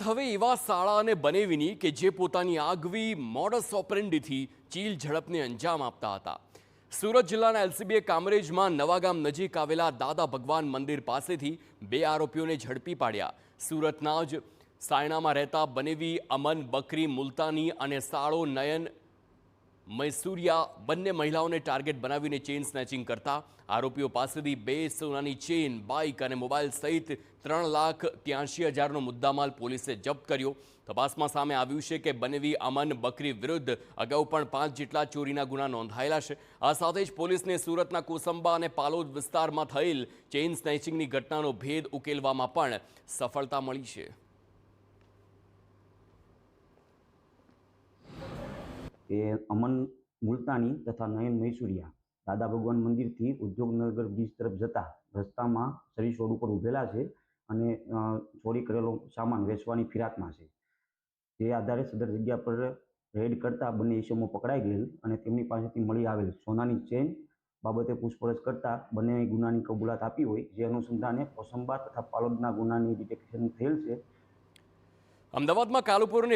હવે એવા શાળાને બનેવીની કે જે પોતાની આગવી મોડસ ઓપરેન્ડીથી ચીલ ઝડપને અંજામ આપતા હતા. સુરત જિલ્લાના એલસીબીએ કામરેજમાં નવાગામ નજીક આવેલા દાદા ભગવાન મંદિર પાસેથી 2 આરોપીઓને ઝડપી પાડ્યા. સુરતના જ સાયણામાં રહેતા બનેવી અમન બકરી મુલતાની અને સાળો નયન મૈસુરિયા બંને મહિલાઓને ટાર્ગેટ બનાવીને ચેઇન સ્નેચિંગ કરતા આરોપીઓ પાસેથી 2 સોનાની ચેઇન, બાઇક અને મોબાઈલ સહિત 3,83,000નો મુદ્દામાલ પોલીસે જપ્ત કર્યો. તપાસમાં સામે આવ્યું છે કે બનેવી અમન બકરી વિરુદ્ધ અગાઉ પણ 5 જેટલા ચોરીના ગુના નોંધાયેલા છે. આ સાથે જ પોલીસને સુરતના કોસંબા અને પાલોદ વિસ્તારમાં થયેલ ચેઇન સ્નેચિંગની ઘટનાનો ભેદ ઉકેલવામાં પણ સફળતા મળી છે. એ અમન મુલતાની તથા નયન મૈસુરિયા દાદા ભગવાન મંદિરથી ઉદ્યોગનગર બ્રિજ તરફ જતા રસ્તામાં સર્વિસ રોડ ઉપર ઊભેલા છે અને ચોરી કરેલો સામાન વેચવાની ફિરાકમાં છે. જે આધારે સદર જગ્યા પર રેડ કરતા બંને ઇસમો પકડાઈ ગયેલ અને તેમની પાસેથી મળી આવેલ સોનાની ચેન બાબતે પૂછપરછ કરતા બંને ગુનાની કબૂલાત આપી હોય, જે અનુસંધાને કોસંબા તથા પાલોદના ગુનાની ડિટેક્શન થયેલ છે. અમદાવાદમાં કાલુપુર અને